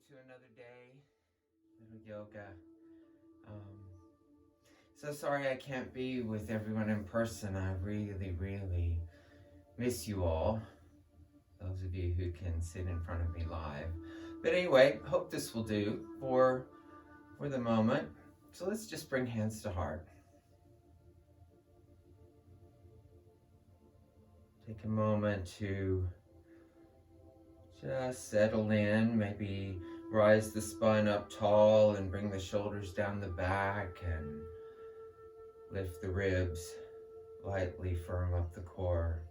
to another day, little yoga. Um, so sorry I can't be with everyone in person. I really miss you all. Those of you who can sit in front of me live. But anyway, hope this will do for the moment. So let's just bring hands to heart. Take a moment to just settle in, maybe rise the spine up tall and bring the shoulders down the back and lift the ribs, lightly firm up the core.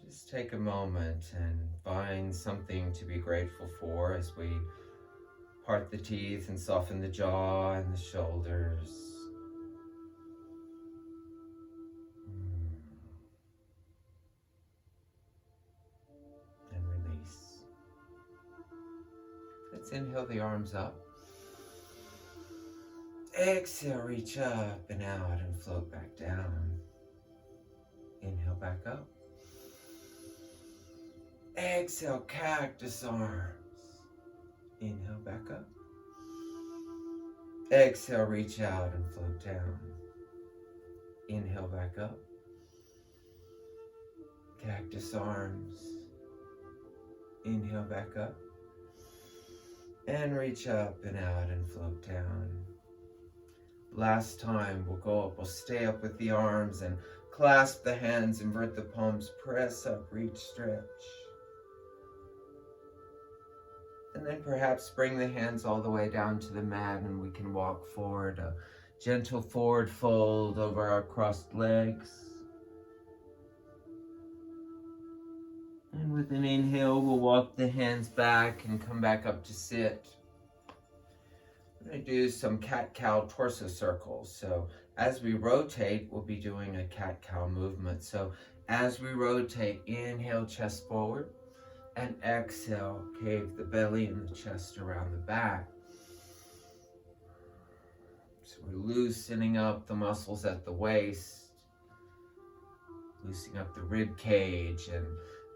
Just take a moment and find something to be grateful for as we part the teeth and soften the jaw and the shoulders. And release. Let's inhale the arms up. Exhale, reach up and out and float back down. Inhale back up. Exhale, cactus arms. Inhale back up. Exhale, reach out and float down. Inhale back up. Cactus arms. Inhale back up. And reach up and out and float down. Last time, we'll go up, we'll stay up with the arms and clasp the hands, invert the palms, press up, reach, stretch. And then perhaps bring the hands all the way down to the mat and we can walk forward, a gentle forward fold over our crossed legs. And with an inhale, we'll walk the hands back and come back up to sit. We're going to do some cat-cow torso circles. So as we rotate, we'll be doing a cat-cow movement. So as we rotate, inhale, chest forward, and exhale, cave the belly and the chest around the back. So we're loosening up the muscles at the waist, loosening up the rib cage, and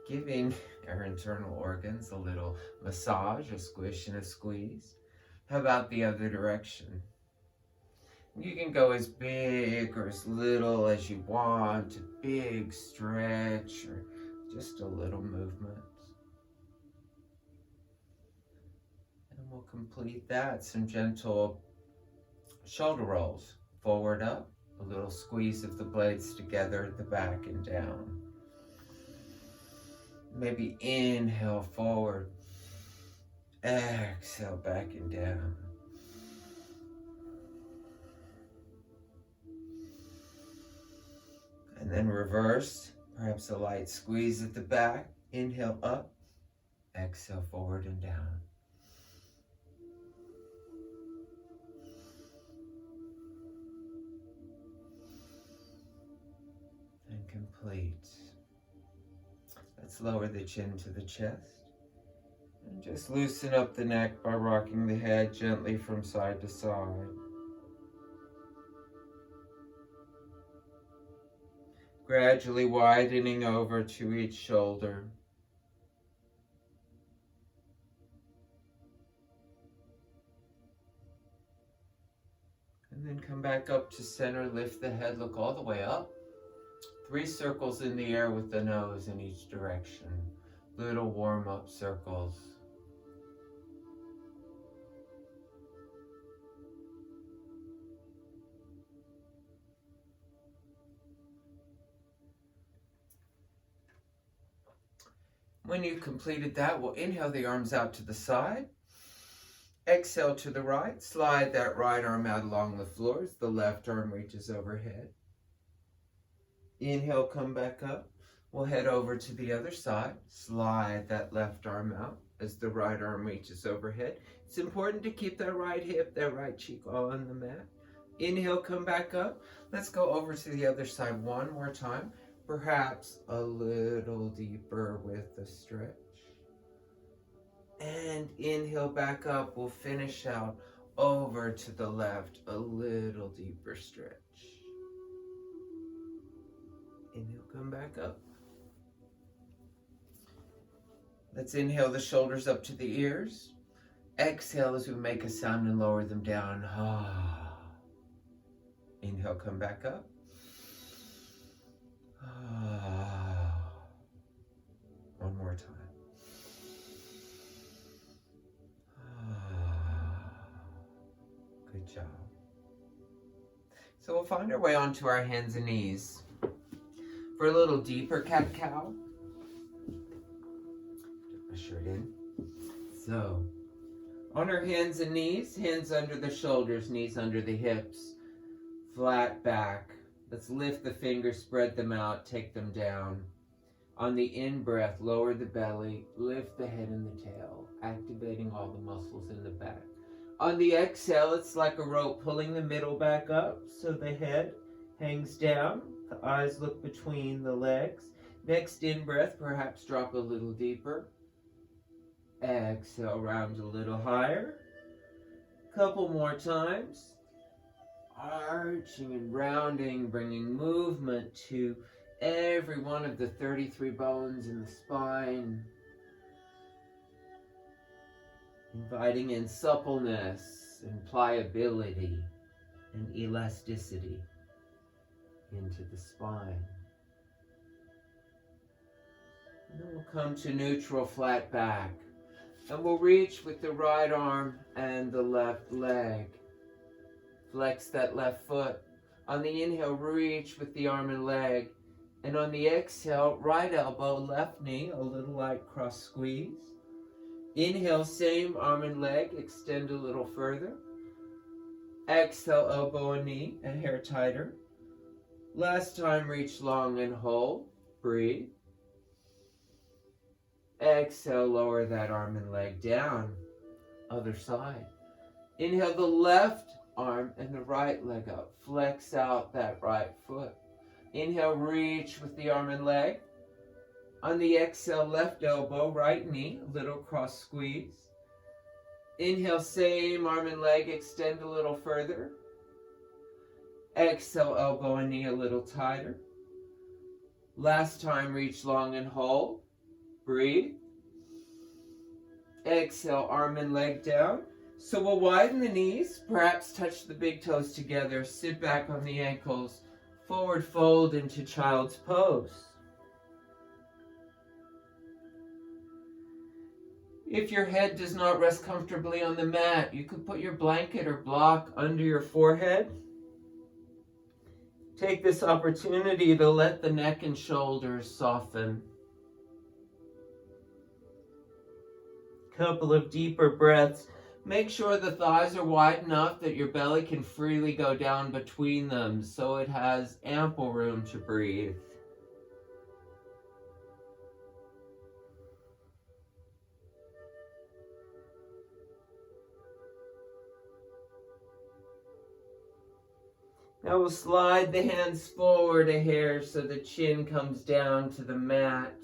giving our internal organs a little massage, a squish and a squeeze. How about the other direction? You can go as big or as little as you want, a big stretch or just a little movement. And we'll complete that. Some gentle shoulder rolls. Forward up, a little squeeze of the blades together at the back and down. Maybe inhale forward. Exhale back and down. And then reverse, perhaps a light squeeze at the back. Inhale up, exhale forward and down. And complete. Let's lower the chin to the chest. And just loosen up the neck by rocking the head gently from side to side. Gradually widening over to each shoulder. And then come back up to center, lift the head, look all the way up. 3 circles in the air with the nose in each direction. Little warm-up circles. When you've completed that, we'll inhale the arms out to the side. Exhale to the right. Slide that right arm out along the floor as the left arm reaches overhead. Inhale, come back up. We'll head over to the other side. Slide that left arm out as the right arm reaches overhead. It's important to keep that right hip, that right cheek all on the mat. Inhale, come back up. Let's go over to the other side one more time. Perhaps a little deeper with the stretch. And inhale back up. We'll finish out over to the left, a little deeper stretch. Inhale, come back up. Let's inhale the shoulders up to the ears. Exhale as we make a sound and lower them down. Inhale, come back up. One more time. Good job. So we'll find our way onto our hands and knees. For a little deeper cat-cow. Put my shirt in. So, on our hands and knees, hands under the shoulders, knees under the hips. Flat back. Let's lift the fingers, spread them out, take them down. On the in-breath, lower the belly, lift the head and the tail, activating all the muscles in the back. On the exhale, it's like a rope pulling the middle back up so the head hangs down. The eyes look between the legs. Next in-breath, perhaps drop a little deeper. Exhale, round a little higher. Couple more times. Arching and rounding, bringing movement to every one of the 33 bones in the spine. Inviting in suppleness and pliability and elasticity into the spine. And then we'll come to neutral flat back. And we'll reach with the right arm and the left leg. Flex that left foot. On the inhale, reach with the arm and leg. And on the exhale, right elbow, left knee, a little light cross squeeze. Inhale, same arm and leg, extend a little further. Exhale, elbow and knee, a hair tighter. Last time, reach long and hold. Breathe. Exhale, lower that arm and leg down. Other side. Inhale the left arm and the right leg up. Flex out that right foot. Inhale, reach with the arm and leg. On the exhale, left elbow, right knee, a little cross squeeze. Inhale, same arm and leg, extend a little further. Exhale, elbow and knee a little tighter. Last time, reach long and hold. Breathe. Exhale, arm and leg down. So we'll widen the knees, perhaps touch the big toes together, sit back on the ankles, forward fold into child's pose. If your head does not rest comfortably on the mat, you could put your blanket or block under your forehead. Take this opportunity to let the neck and shoulders soften. Couple of deeper breaths. Make sure the thighs are wide enough that your belly can freely go down between them so it has ample room to breathe. Now we'll slide the hands forward a hair so the chin comes down to the mat.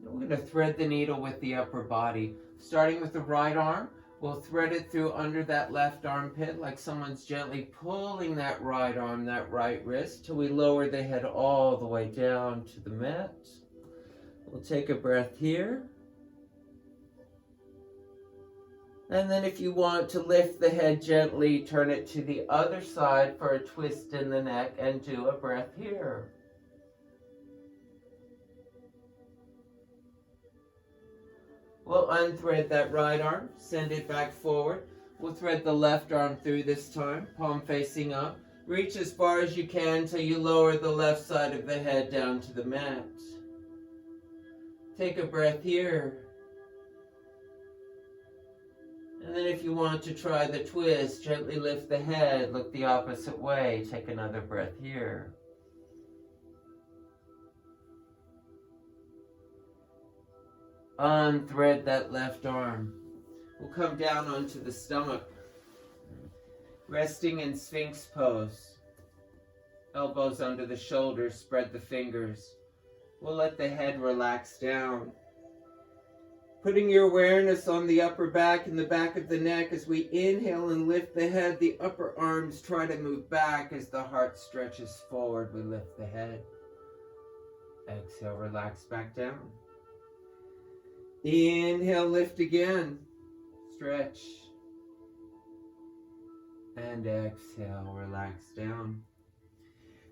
We're going to thread the needle with the upper body. Starting with the right arm, we'll thread it through under that left armpit like someone's gently pulling that right arm, that right wrist, till we lower the head all the way down to the mat. We'll take a breath here. And then if you want to lift the head gently, turn it to the other side for a twist in the neck and do a breath here. We'll unthread that right arm, send it back forward. We'll thread the left arm through this time, palm facing up. Reach as far as you can till you lower the left side of the head down to the mat. Take a breath here. And then if you want to try the twist, gently lift the head, look the opposite way. Take another breath here. Unthread that left arm. We'll come down onto the stomach, resting in Sphinx pose. Elbows under the shoulders, spread the fingers. We'll let the head relax down. Putting your awareness on the upper back and the back of the neck as we inhale and lift the head. The upper arms try to move back as the heart stretches forward. We lift the head. Exhale, relax back down. Inhale, lift again. Stretch. And exhale, relax down.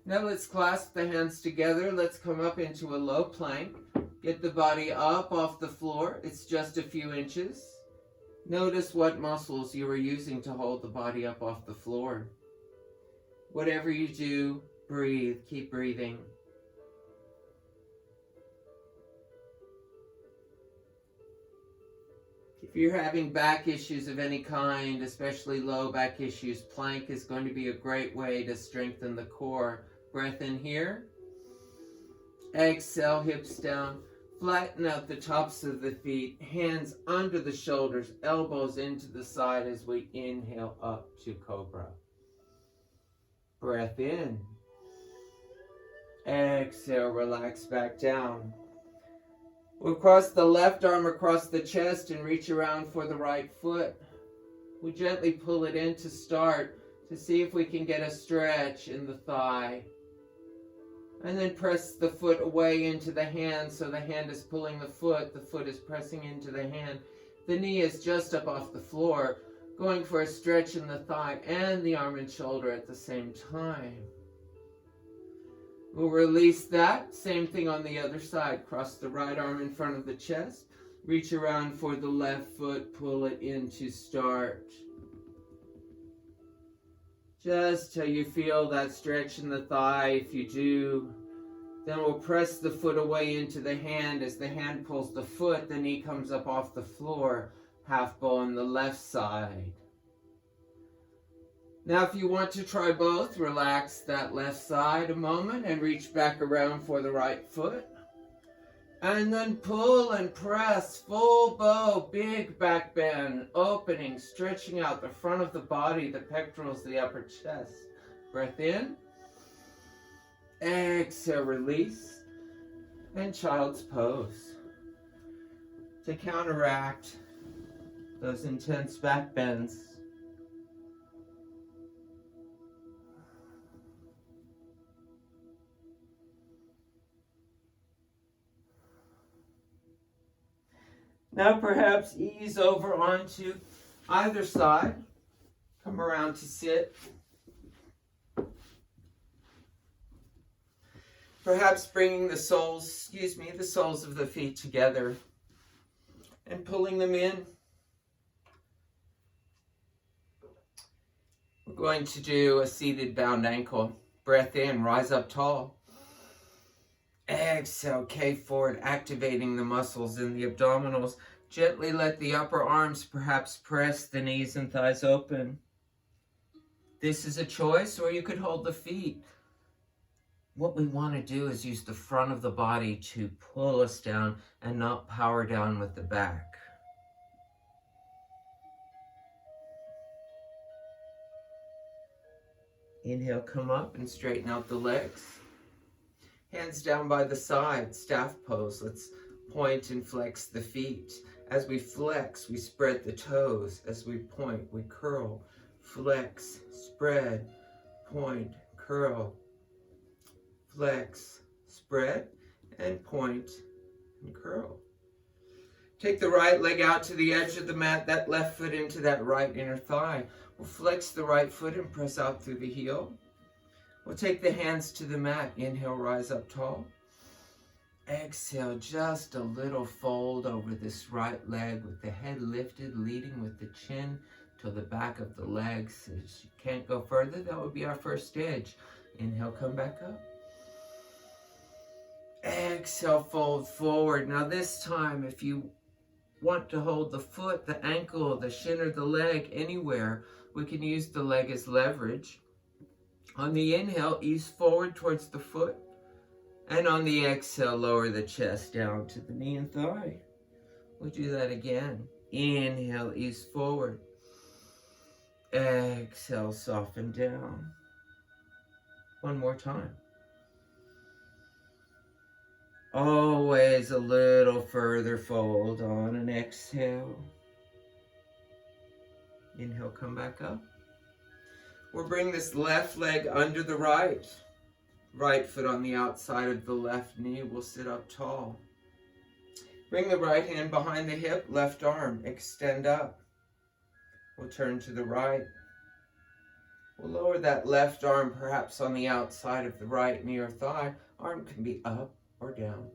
Now let's clasp the hands together. Let's come up into a low plank. Get the body up off the floor. It's just a few inches. Notice what muscles you are using to hold the body up off the floor. Whatever you do, breathe. Keep breathing. If you're having back issues of any kind, especially low back issues, plank is going to be a great way to strengthen the core. Breath in here. Exhale, hips down. Flatten out the tops of the feet. Hands under the shoulders, elbows into the side as we inhale up to cobra. Breath in. Exhale, relax back down. We'll cross the left arm across the chest and reach around for the right foot. We gently pull it in to start to see if we can get a stretch in the thigh. And then press the foot away into the hand so the hand is pulling the foot is pressing into the hand. The knee is just up off the floor, going for a stretch in the thigh and the arm and shoulder at the same time. We'll release that. Same thing on the other side. Cross the right arm in front of the chest. Reach around for the left foot. Pull it in to start. Just till you feel that stretch in the thigh. If you do, then we'll press the foot away into the hand. As the hand pulls the foot, the knee comes up off the floor. Half bow on the left side. Now if you want to try both, relax that left side a moment and reach back around for the right foot. And then pull and press, full bow, big back bend, opening, stretching out the front of the body, the pectorals, the upper chest. Breath in. Exhale, release. And child's pose. To counteract those intense back bends. Now perhaps ease over onto either side. Come around to sit. Perhaps bringing the soles of the feet together and pulling them in. We're going to do a seated bound ankle. Breath in, rise up tall. Exhale, K forward, activating the muscles in the abdominals. Gently let the upper arms perhaps press the knees and thighs open. This is a choice, or you could hold the feet. What we want to do is use the front of the body to pull us down and not power down with the back. Inhale, come up and straighten out the legs. Hands down by the side, staff pose. Let's point and flex the feet. As we flex, we spread the toes. As we point, we curl, flex, spread, point, curl, flex, spread, and point, and curl. Take the right leg out to the edge of the mat, that left foot into that right inner thigh. We'll flex the right foot and press out through the heel. We'll take the hands to the mat. Inhale, rise up tall. Exhale, just a little fold over this right leg with the head lifted, leading with the chin to the back of the legs. As you can't go further, that would be our first stage. Inhale, come back up. Exhale, fold forward. Now this time, if you want to hold the foot, the ankle, the shin, or the leg anywhere, we can use the leg as leverage. On the inhale, ease forward towards the foot. And on the exhale, lower the chest down to the knee and thigh. We'll do that again. Inhale, ease forward. Exhale, soften down. One more time. Always a little further fold on an exhale. Inhale, come back up. We'll bring this left leg under the right. Right foot on the outside of the left knee. We'll sit up tall. Bring the right hand behind the hip, left arm, extend up. We'll turn to the right. We'll lower that left arm perhaps on the outside of the right knee or thigh. Arm can be up or down.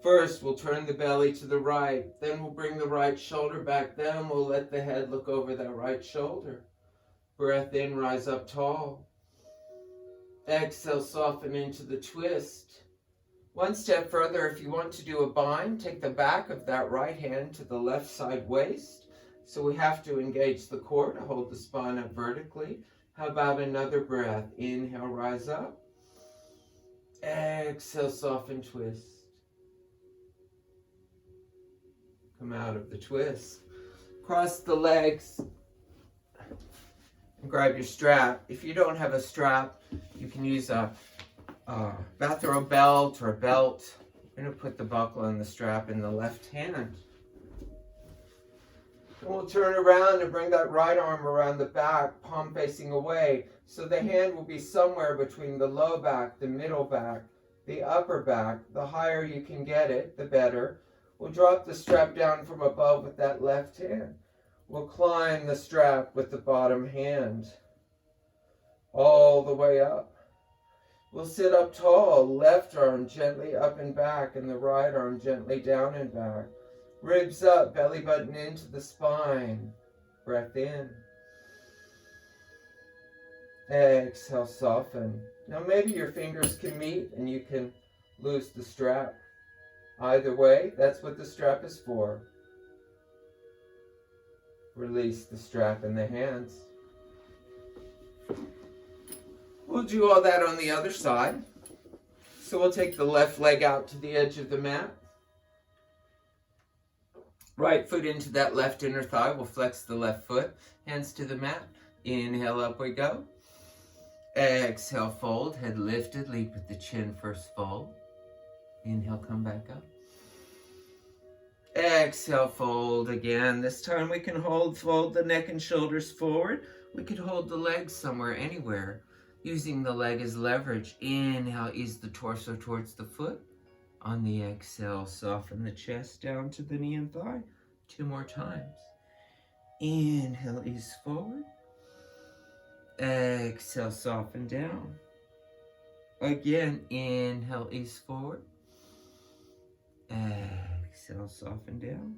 First, we'll turn the belly to the right. Then we'll bring the right shoulder back. Then we'll let the head look over that right shoulder. Breath in, rise up tall. Exhale, soften into the twist. One step further, if you want to do a bind, take the back of that right hand to the left side waist. So we have to engage the core to hold the spine up vertically. How about another breath? Inhale, rise up. Exhale, soften, twist. Come out of the twist. Cross the legs. And grab your strap. If you don't have a strap, you can use a bathrobe belt or a belt. I'm going to put the buckle and the strap in the left hand. And we'll turn around and bring that right arm around the back, palm facing away. So the hand will be somewhere between the low back, the middle back, the upper back. The higher you can get it, the better. We'll drop the strap down from above with that left hand. We'll climb the strap with the bottom hand all the way up. We'll sit up tall, left arm gently up and back, and the right arm gently down and back. Ribs up, belly button into the spine. Breath in. Exhale, soften. Now maybe your fingers can meet and you can loose the strap. Either way, that's what the strap is for. Release the strap in the hands. We'll do all that on the other side. So we'll take the left leg out to the edge of the mat. Right foot into that left inner thigh. We'll flex the left foot. Hands to the mat. Inhale, up we go. Exhale, fold. Head lifted. Lead with the chin first, fold. Inhale, come back up. Exhale, fold again. This time we can fold the neck and shoulders forward. We could hold the legs somewhere, anywhere, using the leg as leverage. Inhale, ease the torso towards the foot. On the exhale, soften the chest down to the knee and thigh. 2 more times. Inhale, ease forward. Exhale, soften down. Again, inhale, ease forward. Exhale, soften down.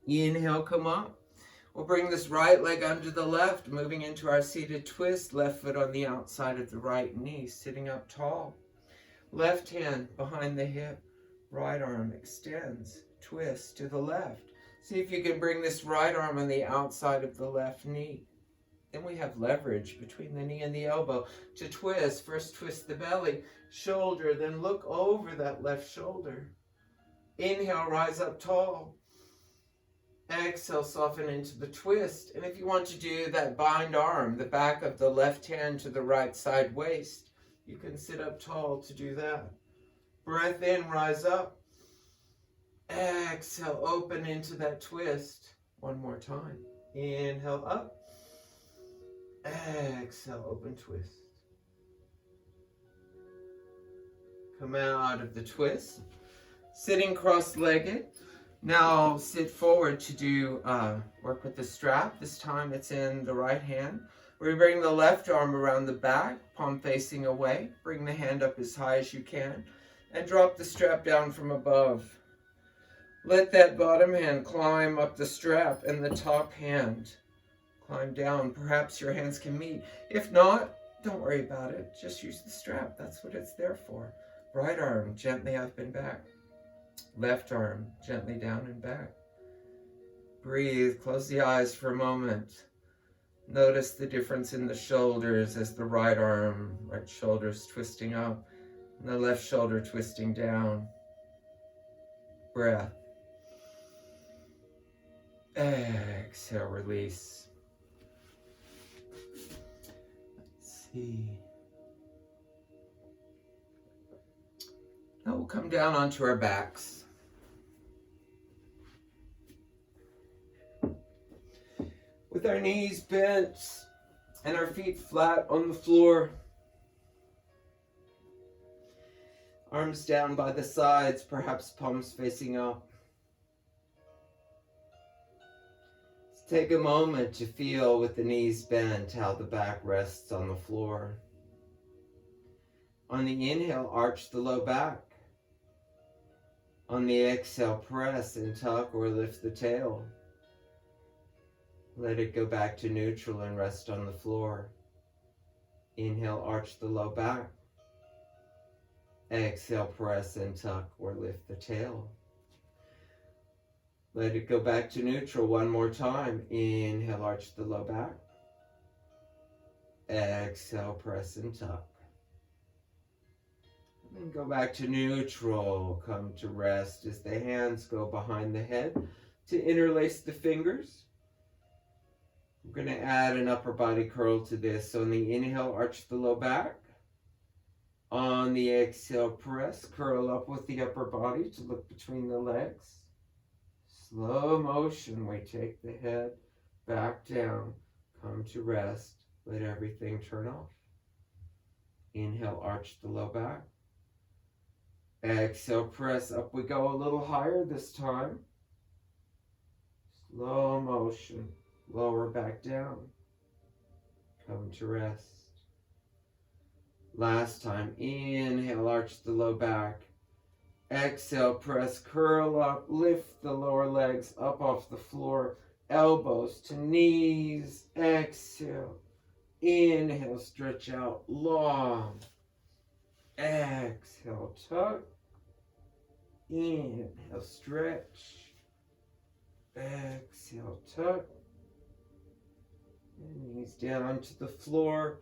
Inhale, come up. We'll bring this right leg under the left, moving into our seated twist. Left foot on the outside of the right knee, sitting up tall. Left hand behind the hip. Right arm extends. Twist to the left. See if you can bring this right arm on the outside of the left knee. Then we have leverage between the knee and the elbow to twist. First twist the belly, shoulder, then look over that left shoulder. Inhale, rise up tall. Exhale, soften into the twist. And if you want to do that bind arm, the back of the left hand to the right side waist, you can sit up tall to do that. Breath in, rise up. Exhale, open into that twist. 1 more time. Inhale, up. Exhale, open twist. Come out of the twist. Sitting cross-legged. Now sit forward to do work with the strap. This time it's in the right hand. We bring the left arm around the back, palm facing away. Bring the hand up as high as you can and drop the strap down from above. Let that bottom hand climb up the strap and the top hand climb down. Perhaps your hands can meet. If not, don't worry about it. Just use the strap. That's what it's there for. Right arm gently up and back. Left arm gently down and back. Breathe. Close the eyes for a moment. Notice the difference in the shoulders as the right arm, right shoulder's twisting up, and the left shoulder twisting down. Breath. Exhale, release. Let's see. Now we'll come down onto our backs. With our knees bent and our feet flat on the floor. Arms down by the sides, perhaps palms facing up. Take a moment to feel with the knees bent how the back rests on the floor. On the inhale, arch the low back. On the exhale, press and tuck or lift the tail. Let it go back to neutral and rest on the floor. Inhale, arch the low back. Exhale, press and tuck or lift the tail. Let it go back to neutral one more time. Inhale, arch the low back. Exhale, press and tuck. And then go back to neutral. Come to rest as the hands go behind the head to interlace the fingers. We're going to add an upper body curl to this. So on the inhale, arch the low back. On the exhale, press, curl up with the upper body to look between the legs. Slow motion, we take the head back down, come to rest, let everything turn off. Inhale, arch the low back. Exhale, press up we go a little higher this time. Slow motion, lower back down, come to rest. Last time, inhale, arch the low back. Exhale, press, curl up, lift the lower legs up off the floor, elbows to knees. Exhale, inhale, stretch out long. Exhale, tuck. Inhale, stretch. Exhale, tuck. And knees down to the floor,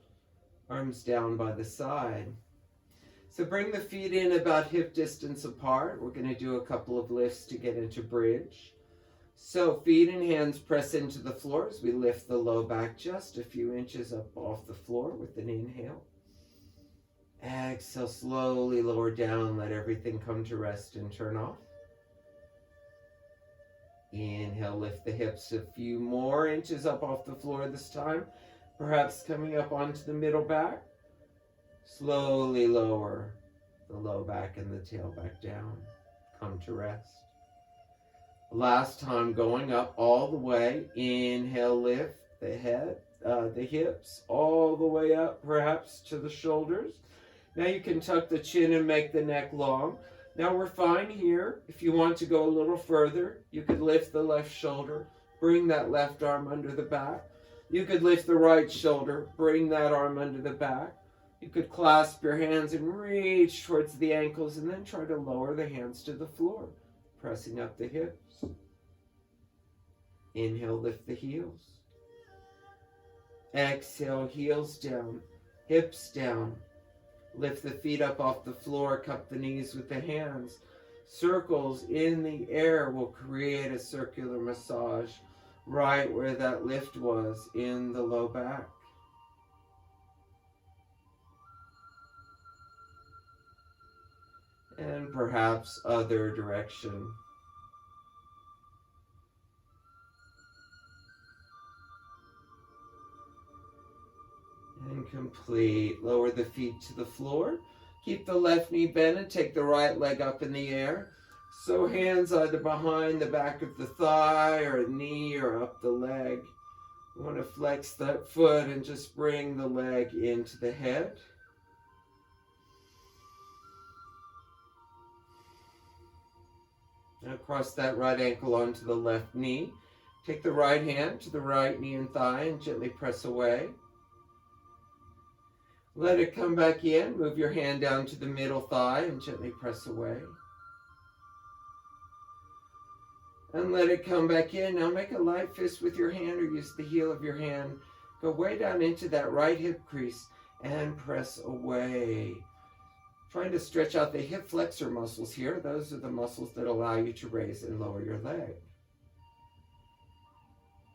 arms down by the side. So bring the feet in about hip distance apart. We're going to do a couple of lifts to get into bridge. So feet and hands press into the floor as we lift the low back just a few inches up off the floor with an inhale. Exhale, slowly lower down, let everything come to rest and turn off. Inhale, lift the hips a few more inches up off the floor this time, perhaps coming up onto the middle back. Slowly lower the low back and the tail back down. Come to rest. Last time, going up all the way. Inhale, lift the head, the hips all the way up, perhaps to the shoulders. Now you can tuck the chin and make the neck long. Now we're fine here. If you want to go a little further, you could lift the left shoulder, bring that left arm under the back. You could lift the right shoulder, bring that arm under the back. You could clasp your hands and reach towards the ankles and then try to lower the hands to the floor, pressing up the hips. Inhale, lift the heels. Exhale, heels down, hips down. Lift the feet up off the floor, cup the knees with the hands. Circles in the air will create a circular massage right where that lift was in the low back. And perhaps other direction. And complete. Lower the feet to the floor. Keep the left knee bent and take the right leg up in the air. So hands either behind the back of the thigh or a knee or up the leg. You want to flex that foot and just bring the leg into the head. Now cross that right ankle onto the left knee. Take the right hand to the right knee and thigh and gently press away. Let it come back in. Move your hand down to the middle thigh and gently press away. And let it come back in. Now make a light fist with your hand or use the heel of your hand. Go way down into that right hip crease and press away. Trying to stretch out the hip flexor muscles here. Those are the muscles that allow you to raise and lower your leg.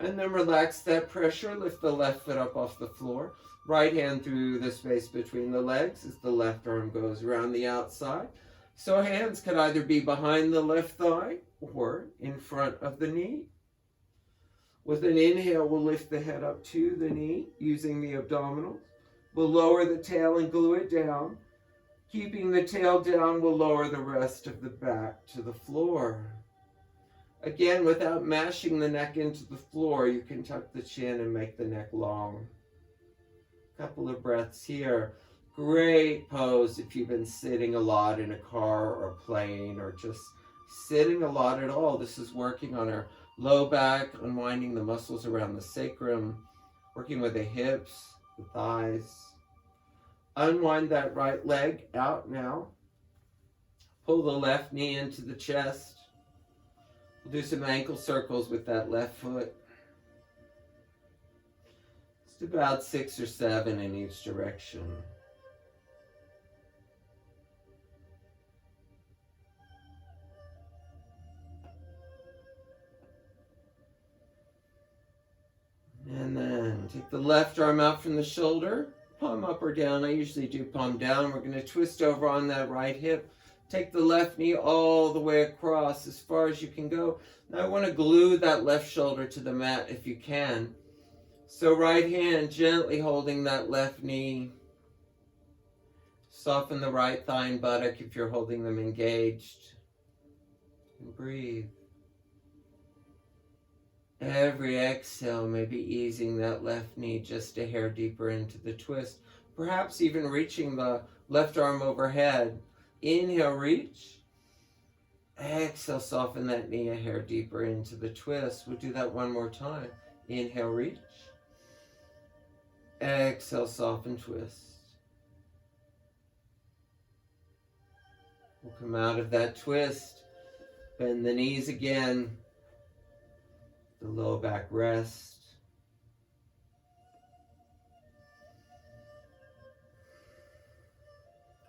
And then relax that pressure. Lift the left foot up off the floor. Right hand through the space between the legs as the left arm goes around the outside. So hands could either be behind the left thigh or in front of the knee. With an inhale, we'll lift the head up to the knee using the abdominals. We'll lower the tail and glue it down. Keeping the tail down will lower the rest of the back to the floor. Again, without mashing the neck into the floor, you can tuck the chin and make the neck long. Couple of breaths here. Great pose if you've been sitting a lot in a car or plane or just sitting a lot at all. This is working on our low back, unwinding the muscles around the sacrum, working with the hips, the thighs. Unwind that right leg out now. Pull the left knee into the chest. We'll do some ankle circles with that left foot. Just about 6 or 7 in each direction. And then take the left arm out from the shoulder, palm up or down. I usually do palm down. We're going to twist over on that right hip. Take the left knee all the way across as far as you can go. Now I want to glue that left shoulder to the mat if you can. So right hand gently holding that left knee. Soften the right thigh and buttock if you're holding them engaged. And breathe. Every exhale, maybe easing that left knee just a hair deeper into the twist. Perhaps even reaching the left arm overhead. Inhale, reach. Exhale, soften that knee a hair deeper into the twist. We'll do that one more time. Inhale, reach. Exhale, soften, twist. We'll come out of that twist. Bend the knees again. The low back rest.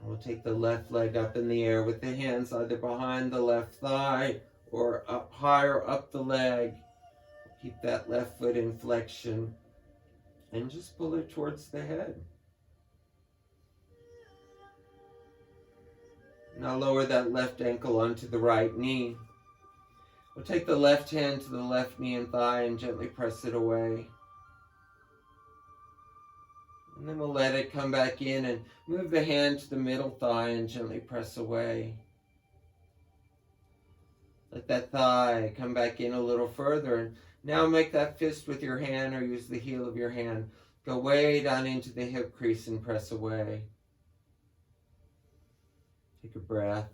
We'll take the left leg up in the air with the hands either behind the left thigh or up higher up the leg. Keep that left foot in flexion and just pull it towards the head. Now lower that left ankle onto the right knee. We'll take the left hand to the left knee and thigh and gently press it away. And then we'll let it come back in and move the hand to the middle thigh and gently press away. Let that thigh come back in a little further. And now make that fist with your hand or use the heel of your hand. Go way down into the hip crease and press away. Take a breath.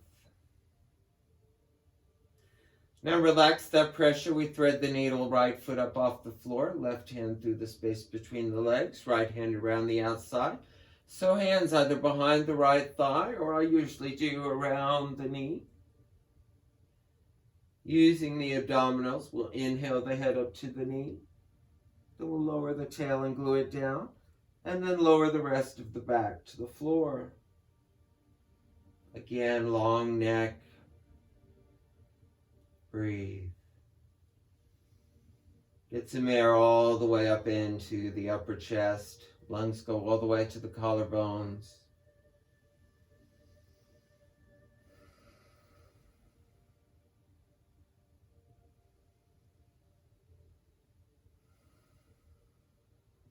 Now relax that pressure. We thread the needle, right foot up off the floor, left hand through the space between the legs, right hand around the outside. So hands either behind the right thigh, or I usually do around the knee. Using the abdominals, we'll inhale the head up to the knee. Then we'll lower the tail and glue it down, and then lower the rest of the back to the floor. Again, long neck. Breathe. Get some air all the way up into the upper chest. Lungs go all the way to the collarbones.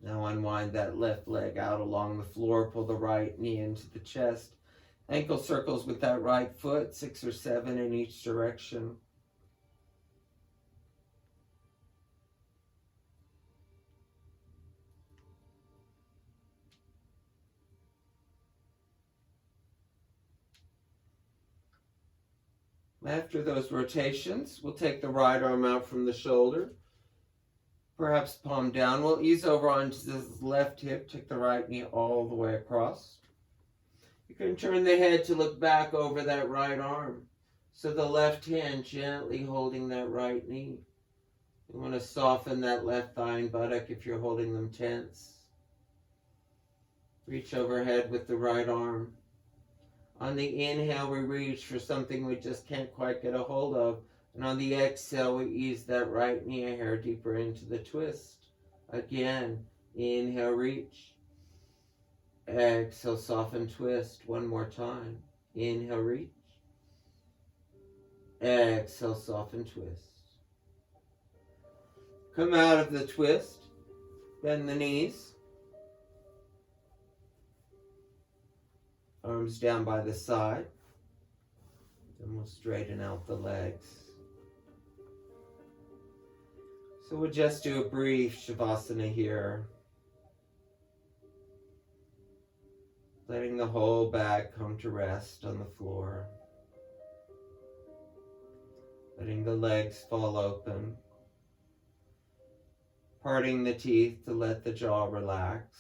Now unwind that left leg out along the floor. Pull the right knee into the chest. Ankle circles with that right foot, 6 or 7 in each direction. After those rotations, we'll take the right arm out from the shoulder, perhaps palm down. We'll ease over onto this left hip, take the right knee all the way across. You can turn the head to look back over that right arm. So the left hand gently holding that right knee. You want to soften that left thigh and buttock if you're holding them tense. Reach overhead with the right arm. On the inhale, we reach for something we just can't quite get a hold of. And on the exhale, we ease that right knee a hair deeper into the twist. Again, inhale, reach. Exhale, soften, twist. One more time. Inhale, reach. Exhale, soften, twist. Come out of the twist. Bend the knees. Arms arms down by the side. Then we'll straighten out the legs. So we'll just do a brief Shavasana here. Letting the whole back come to rest on the floor. Letting the legs fall open. Parting the teeth to let the jaw relax.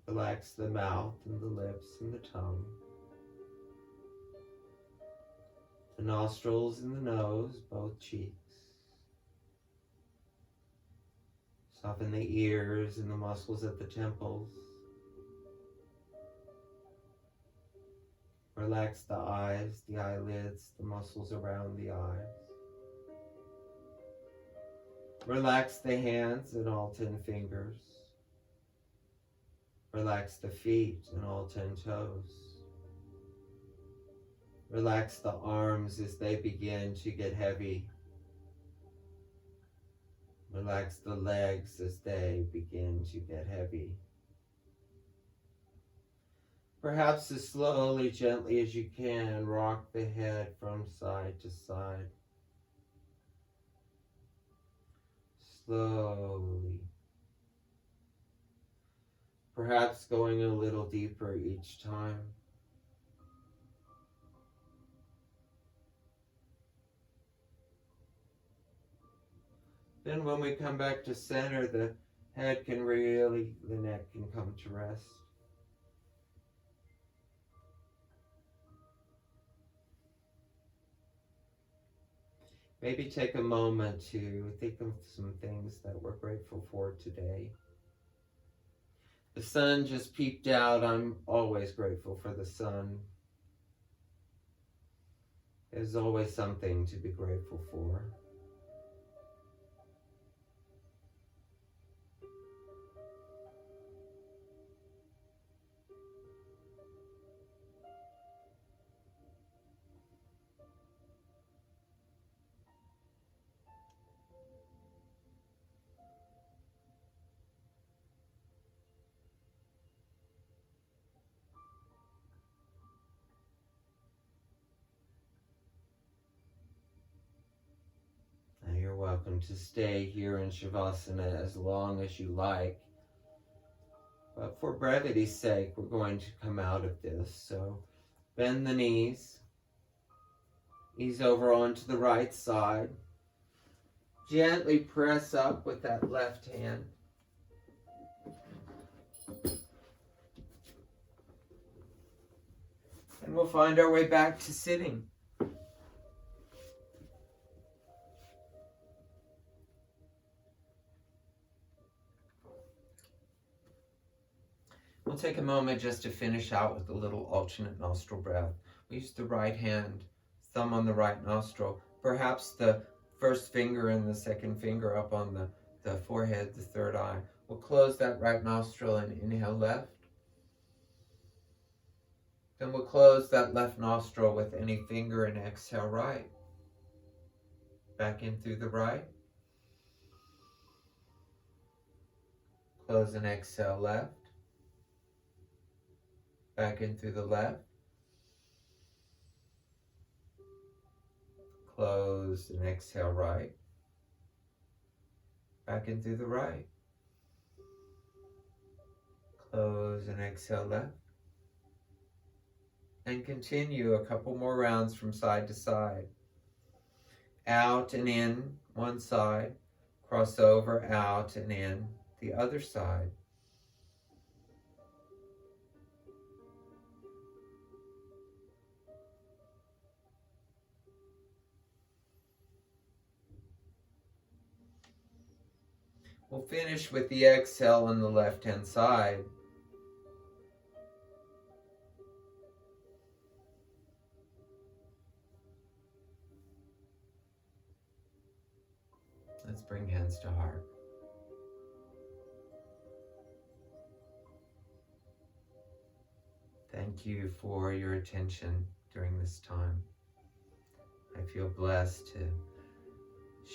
Relax the mouth and the lips and the tongue. The nostrils and the nose, both cheeks. Soften the ears and the muscles at the temples. Relax the eyes, the eyelids, the muscles around the eyes. Relax the hands and all 10 fingers. Relax the feet and all 10 toes. Relax the arms as they begin to get heavy. Relax the legs as they begin to get heavy. Perhaps as slowly, gently as you can, rock the head from side to side. Slowly. Perhaps going a little deeper each time. Then when we come back to center, the neck can come to rest. Maybe take a moment to think of some things that we're grateful for today. The sun just peeped out. I'm always grateful for the sun. There's always something to be grateful for. You're welcome to stay here in Shavasana as long as you like. But for brevity's sake, we're going to come out of this. So bend the knees. Ease over onto the right side. Gently press up with that left hand. And we'll find our way back to sitting. We'll take a moment just to finish out with a little alternate nostril breath. We use the right hand, thumb on the right nostril, perhaps the first finger and the second finger up on the forehead, the third eye. We'll close that right nostril and inhale left. Then we'll close that left nostril with any finger and exhale right. Back in through the right. Close and exhale left. Back in through the left. Close and exhale right. Back in through the right. Close and exhale left. And continue a couple more rounds from side to side. Out and in one side. Cross over, out and in the other side. We'll finish with the exhale on the left-hand side. Let's bring hands to heart. Thank you for your attention during this time. I feel blessed to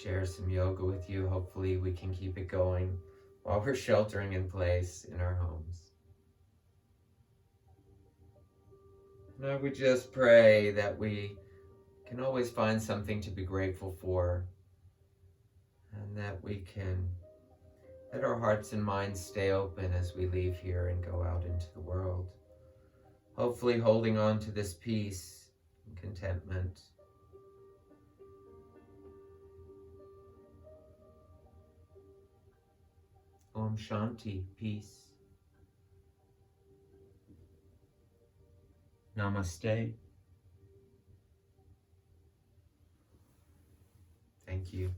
share some yoga with you. Hopefully we can keep it going while we're sheltering in place in our homes. And I would just pray that we can always find something to be grateful for, and that we can let our hearts and minds stay open as we leave here and go out into the world. Hopefully holding on to this peace and contentment. Om Shanti, peace. Namaste. Thank you.